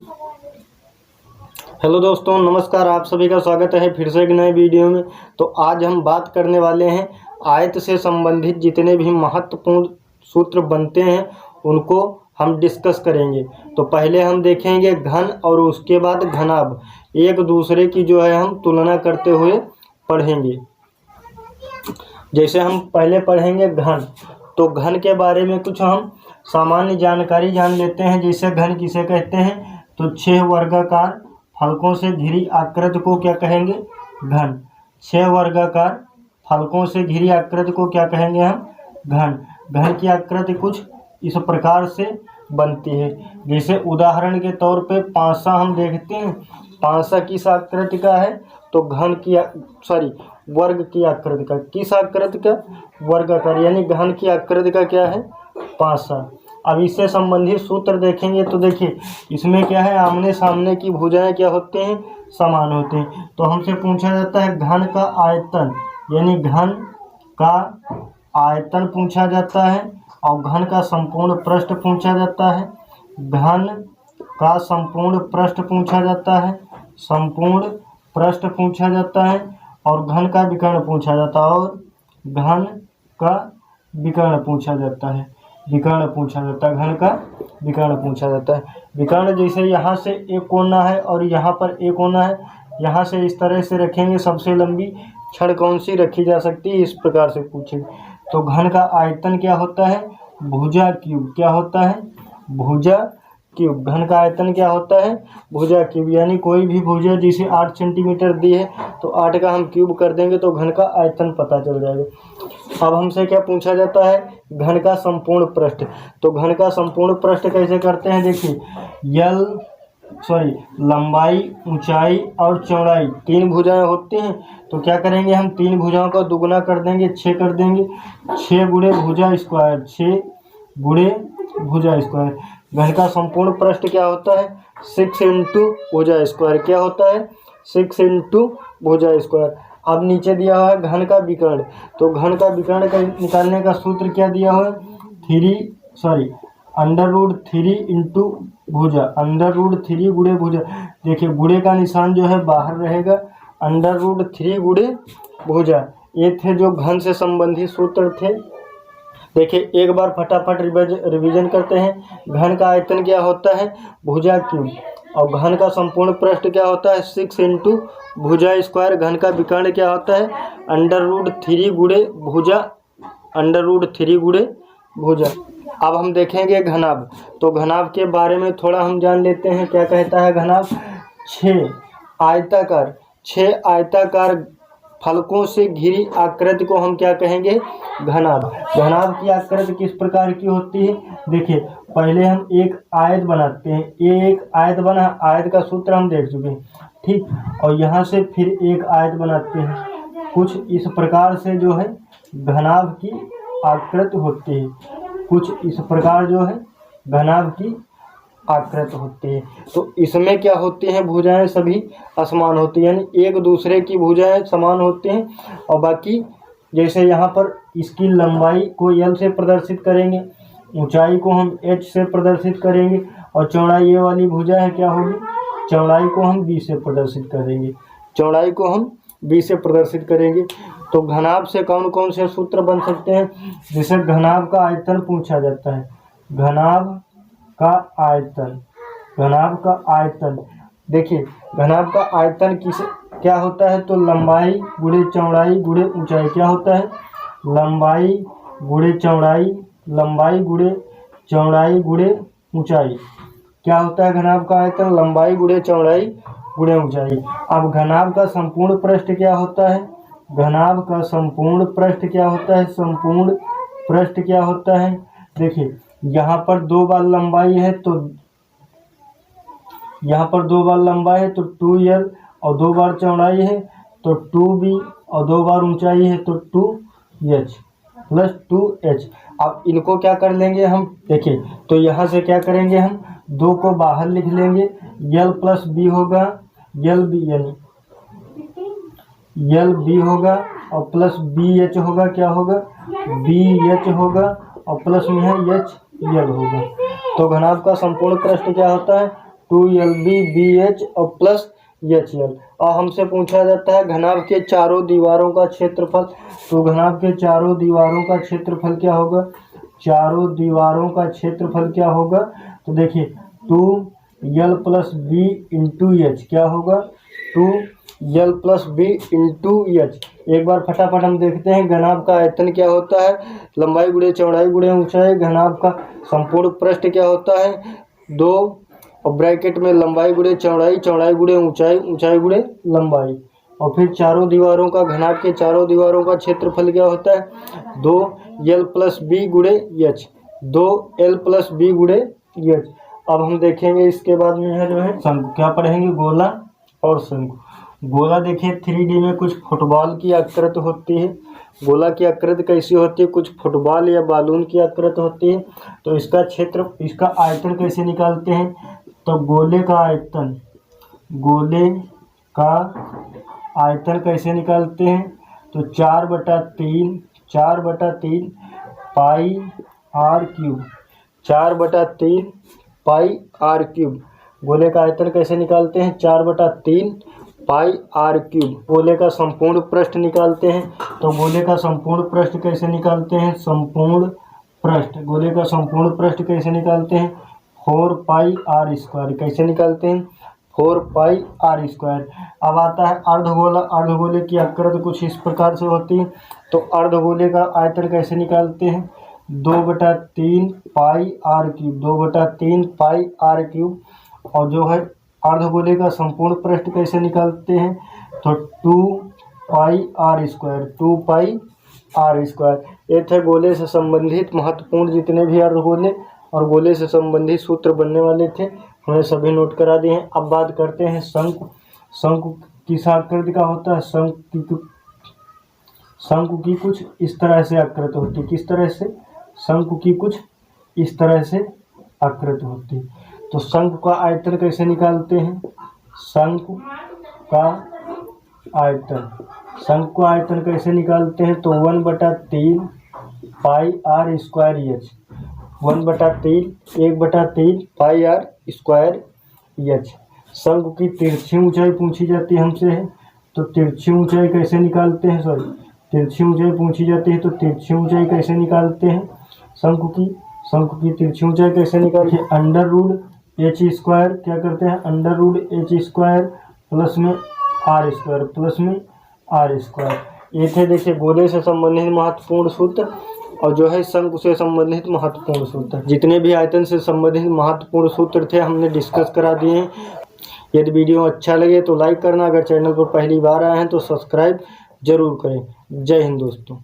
Hello दोस्तों, नमस्कार। आप सभी का स्वागत है फिर से एक नए वीडियो में। तो आज हम बात करने वाले हैं आयत से संबंधित जितने भी महत्वपूर्ण सूत्र बनते हैं उनको हम डिस्कस करेंगे। तो पहले हम देखेंगे घन और उसके बाद घनाभ, एक दूसरे की जो है हम तुलना करते हुए पढ़ेंगे। जैसे हम पहले पढ़ेंगे घन, तो घन के बारे में कुछ हम सामान्य जानकारी जान लेते हैं। जैसे घन किसे कहते हैं, तो 6 वर्गाकार फलकों से घिरी आकृति को क्या कहेंगे, घन। 6 वर्गाकार फलकों से घिरी आकृति को क्या कहेंगे हम, घन। घन की आकृति कुछ इस प्रकार से बनती है। जैसे उदाहरण के तौर पे पांसा हम देखते हैं, पांसा किस आकृति का है, तो घन की वर्ग की आकृति का। किस आकृति का, वर्गाकार, यानी घन की आकृति का क्या है, पांसा। अब इससे संबंधित सूत्र देखेंगे तो देखिए इसमें क्या है, आमने सामने की भुजाएं क्या होते हैं, समान होते हैं। तो हमसे पूछा जाता है घन का आयतन, यानी घन का आयतन पूछा जाता है, और घन का संपूर्ण पृष्ठ पूछा जाता है। घन का संपूर्ण पृष्ठ पूछा जाता है, संपूर्ण पृष्ठ पूछा जाता है, और घन का विकर्ण पूछा जाता है, और घन का विकर्ण पूछा जाता है, विकर्ण पूछा जाता है, घन का विकर्ण पूछा जाता है। विकर्ण जैसे यहाँ से एक कोना है और यहाँ पर एक कोना है, यहाँ से इस तरह से रखेंगे, सबसे लंबी छड़ कौन सी रखी जा सकती है, इस प्रकार से पूछेंगे। तो घन का आयतन क्या होता है, भुजा क्यूब। क्या होता है, भुजा क्यूब। घन का आयतन क्या होता है, भुजा क्यूब। यानी कोई भी भुजा जिसे 8 सेंटीमीटर दी है तो 8 का हम क्यूब कर देंगे तो घन का आयतन पता चल जाएगा। अब हमसे क्या पूछा जाता है, घन का संपूर्ण पृष्ठ। तो घन का संपूर्ण पृष्ठ कैसे करते हैं, देखिए लंबाई, ऊंचाई और चौड़ाई 3 भुजाएं होती हैं। तो क्या करेंगे हम, 3 भुजाओं का दुगुना कर देंगे, 6 कर देंगे। 6 गुणे भुजा स्क्वायर, 6 गुणे भुजा स्क्वायर। घन का संपूर्ण पृष्ठ क्या होता है, 6 इंटू भुजा स्क्वायर। क्या होता है, 6 इंटू भुजा स्क्वायर। अब नीचे दिया हुआ है घन का विकर्ण। तो घन का विकर्ण का निकालने का सूत्र क्या दिया हुआ है, √3 इंटू भुजा, √3 गुणे भुजा। देखिए गुणे का निशान जो है बाहर रहेगा, √3 गुणे भुजा। ये थे जो घन से संबंधित सूत्र थे। देखिए एक बार फटाफट रिवीजन करते हैं। घन का आयतन क्या होता है, भुजा क्यूब, और घन का संपूर्ण पृष्ठ क्या होता है, 6 इंटू भुजा स्क्वायर। घन का विकर्ण क्या होता है, √3 गुणे भुजा, √3 गुणे भुजा। अब हम देखेंगे घनाभ। तो घनाभ के बारे में थोड़ा हम जान लेते हैं। क्या कहता है घनाभ, 6 आयताकार फलकों से घिरी आकृति को हम क्या कहेंगे, घनाभ। घनाभ की आकृति किस प्रकार की होती है, देखिए पहले हम एक आयत बनाते हैं। एक आयत बना, आयत का सूत्र हम देख चुके हैं, ठीक। और यहाँ से फिर एक आयत बनाते हैं। कुछ इस प्रकार से जो है घनाभ की आकृति होती है, कुछ इस प्रकार जो है घनाभ की आकृति होती है। तो इसमें क्या होती हैं, भुजाएं सभी असमान होती हैं, यानी एक दूसरे की भुजाएं समान होती हैं। और बाकी जैसे यहाँ पर इसकी लंबाई को L से प्रदर्शित करेंगे, ऊंचाई को हम H से प्रदर्शित करेंगे, और चौड़ाई ये वाली भुजा है क्या होगी, चौड़ाई को हम B से प्रदर्शित करेंगे, चौड़ाई को हम B से प्रदर्शित करेंगे। तो घनाभ से कौन कौन से सूत्र बन सकते हैं, जैसे घनाभ का आयतन पूछा जाता है, घनाभ का आयतन, घनाभ का आयतन। देखिए घनाभ का आयतन क्या होता है, तो लंबाई गुणे चौड़ाई गुणे ऊंचाई। क्या होता है, लंबाई गुणे चौड़ाई, लंबाई गुणे चौड़ाई गुणे ऊंचाई। क्या होता है घनाभ का आयतन, लंबाई गुणे चौड़ाई गुणे ऊंचाई। अब घनाभ का संपूर्ण पृष्ठ क्या होता है, घनाभ का संपूर्ण पृष्ठ क्या होता है, संपूर्ण पृष्ठ क्या होता है, देखिए यहाँ पर 2 बार लंबाई है, तो यहाँ पर 2 बार लंबाई है तो 2L, और 2 बार चौड़ाई है तो 2B, और 2 बार ऊंचाई है तो 2H प्लस 2H। अब इनको क्या कर लेंगे हम, देखिए तो यहाँ से क्या करेंगे हम, 2 को बाहर लिख लेंगे, L प्लस B होगा, LB यानी LB होगा, और प्लस BH होगा, क्या होगा, BH होगा, और प्लस में है HL होगा। तो घनाभ का संपूर्ण पृष्ठ क्या होता है, 2LbBH और प्लस HL। और हमसे पूछा जाता है घनाभ के चारों दीवारों का क्षेत्रफल। तो घनाभ के चारों दीवारों का क्षेत्रफल क्या होगा? चारों दीवारों का क्षेत्रफल क्या होगा? तो देखिए 2L + B × H क्या होगा? 2L + B × H। एक बार फटाफट हम देखते हैं घनाभ का आयतन क्या होता है। लंबाई गुणे चौड़ाई गुणे ऊंचाई। घनाभ का संपूर्ण पृष्ठ क्या होता है? 2 और ब्रैकेट में लंबाई गुणे चौड़ाई, चौड़ाई गुणे ऊंचाई, ऊंचाई गुणे लंबाई। और फिर चारों दीवारों का, घनाभ के चारों दीवारों का क्षेत्रफल क्या होता है? 2L + B × H। 2L + B × H। अब हम देखेंगे इसके बाद में है जो है शंकु। क्या पढ़ेंगे? गोला और शंकु। गोला देखिए 3D में कुछ फुटबॉल की आकृति होती है। गोला की आकृति कैसी होती है? कुछ फुटबॉल या बालून की आकृति होती है। तो इसका क्षेत्र, इसका आयतन कैसे निकालते हैं? तो गोले का आयतन, गोले का आयतन कैसे निकालते हैं? तो 4/3 πr³। 4/3 πr³। गोले का आयतन कैसे निकालते हैं? 4/3 πr³। गोले का संपूर्ण पृष्ठ निकालते हैं। तो गोले का संपूर्ण पृष्ठ कैसे निकालते हैं? संपूर्ण पृष्ठ, गोले का संपूर्ण पृष्ठ कैसे निकालते हैं? 4πr²। कैसे निकालते हैं? 4πr²। अब आता है अर्धगोला। अर्धगोले की आकृति कुछ इस प्रकार से होती है। तो अर्धगोले का आयतन कैसे निकालते हैं? 2/3 πr³। 2/3 πr³। और जो है अर्धगोले का संपूर्ण पृष्ठ कैसे निकालते हैं? तो 2πr²। 2πr²। ये थे गोले से संबंधित महत्वपूर्ण जितने भी अर्धगोले और गोले से संबंधित सूत्र बनने वाले थे, हमने सभी नोट करा दिए हैं। अब बात करते हैं शंकु। शंकु किस आकृति का होता है? शंकु की कुछ इस तरह से आकृति होती है। किस तरह से? शंकु की कुछ इस तरह से आकृति होती है। तो शंकु का आयतन कैसे निकालते हैं? शंकु का आयतन, शंकु का आयतन कैसे निकालते हैं? तो 1/3 πr²h। 1/3 πr²h। शंकु की तिरछी ऊंचाई पूछी जाती है हमसे है। तो तिरछी ऊंचाई कैसे निकालते हैं? तिरछी ऊंचाई पूछी जाती है। तो तिरछी ऊंचाई कैसे निकालते हैं? शंकु की तिरछी ऊंचाई कैसे निकालते हैं? √h²। क्या करते हैं? √h² प्लस में r²। ये थे देखिए गोले से संबंधित महत्वपूर्ण सूत्र और जो है शंकु से संबंधित महत्वपूर्ण सूत्र। जितने भी आयतन से संबंधित महत्वपूर्ण सूत्र थे हमने डिस्कस करा दिए हैं। यदि वीडियो अच्छा लगे तो लाइक करना, अगर चैनल पर पहली बार आए हैं तो सब्सक्राइब जरूर करें। जय हिंद दोस्तों।